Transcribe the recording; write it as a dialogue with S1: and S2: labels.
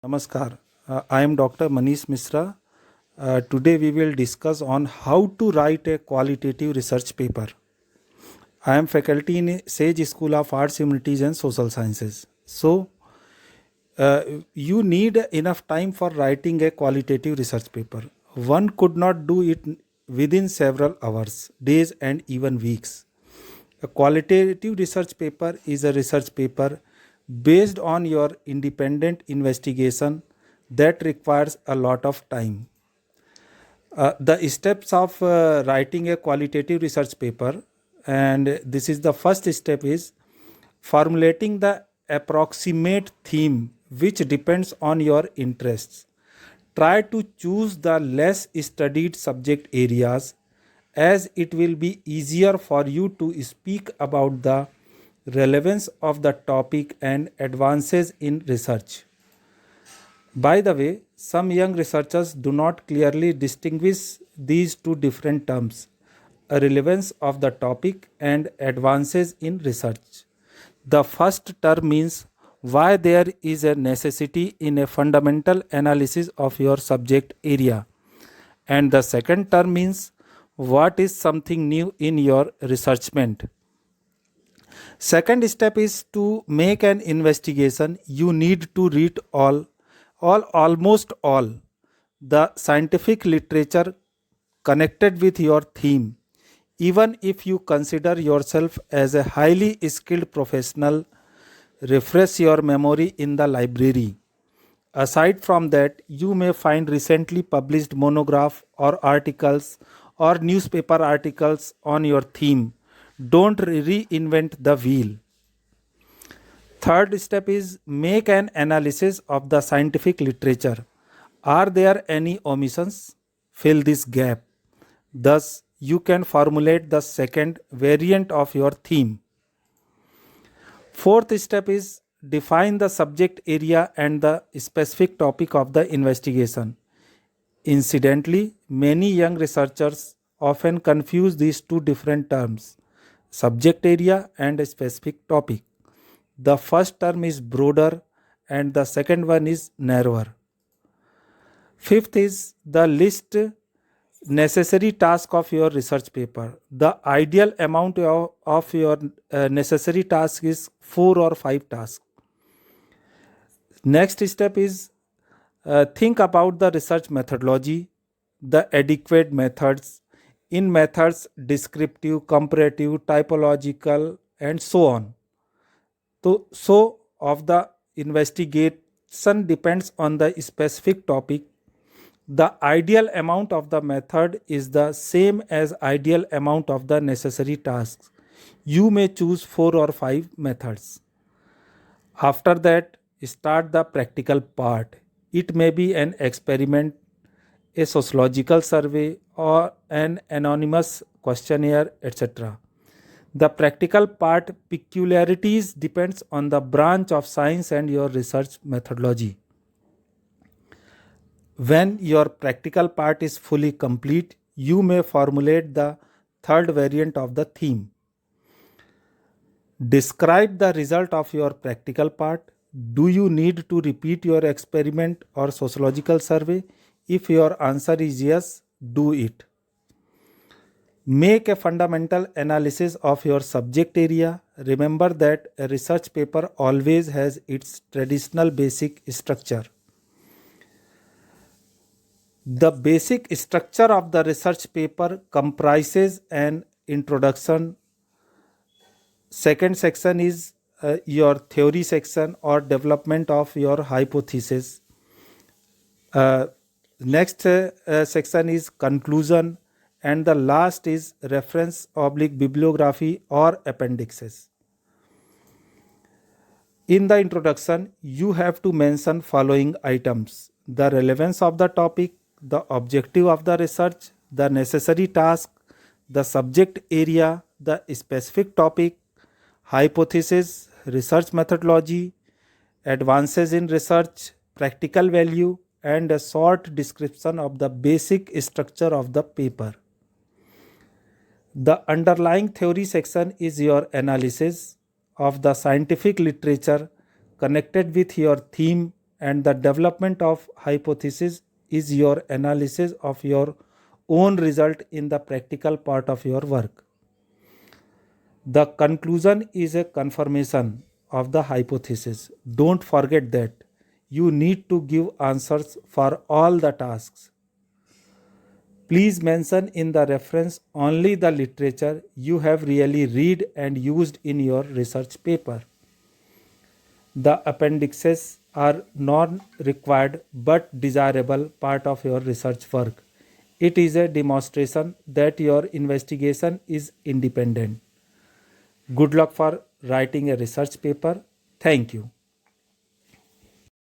S1: Namaskar. I am Dr. Manish Misra. Today we will discuss on how to write a qualitative research paper. I am faculty in Sage School of Arts, Humanities and Social Sciences. So, you need enough time for writing a qualitative research paper. One could not do it within several hours, days and even weeks. A qualitative research paper is a research paper based on your independent investigation that requires a lot of time. The steps of writing a qualitative research paper, and this is the first step, is formulating the approximate theme which depends on your interests. Try to choose the less studied subject areas, as it will be easier for you to speak about the relevance of the topic and advances in research. By the way, some young researchers do not clearly distinguish these two different terms, a relevance of the topic and advances in research. The first term means why there is a necessity in a fundamental analysis of your subject area, and the second term means what is something new in your researchment. Second step is to make an investigation. You need to read almost all the scientific literature connected with your theme. Even if you consider yourself as a highly skilled professional, refresh your memory in the library. Aside from that, you may find recently published monograph or articles or newspaper articles on your theme. Don't reinvent the wheel. Third step is make an analysis of the scientific literature. Are there any omissions? Fill this gap. Thus, you can formulate the second variant of your theme. Fourth step is define the subject area and the specific topic of the investigation. Incidentally, many young researchers often confuse these two different terms, subject area and a specific topic. The first term is broader and the second one is narrower. Fifth is the list necessary task of your research paper. The ideal amount of your necessary task is 4 or 5 tasks. Next step is think about the research methodology, the adequate methods. In methods, descriptive, comparative, typological, and so on. So of the investigation depends on the specific topic. The ideal amount of the method is the same as ideal amount of the necessary tasks. You may choose 4 or 5 methods. After that, start the practical part. It may be an experiment, a sociological survey, or an anonymous questionnaire, etc. The practical part peculiarities depends on the branch of science and your research methodology. When your practical part is fully complete, you may formulate the third variant of the theme. Describe the result of your practical part. Do you need to repeat your experiment or sociological survey? If your answer is yes, do it. Make a fundamental analysis of your subject area. Remember that a research paper always has its traditional basic structure. The basic structure of the research paper comprises an introduction. Second section is your theory section or development of your hypothesis. Next section is conclusion, and the last is reference oblique bibliography or appendixes. In the introduction, you have to mention following items: the relevance of the topic, the objective of the research, the necessary task, the subject area, the specific topic, hypothesis, research methodology, advances in research, practical value, and a short description of the basic structure of the paper. The underlying theory section is your analysis of the scientific literature connected with your theme and the development of hypothesis is your analysis of your own result in the practical part of your work. The conclusion is a confirmation of the hypothesis. Don't forget that you need to give answers for all the tasks. Please mention in the reference only the literature you have really read and used in your research paper. The appendixes are non-required but desirable part of your research work. It is a demonstration that your investigation is independent. Good luck for writing a research paper. Thank you.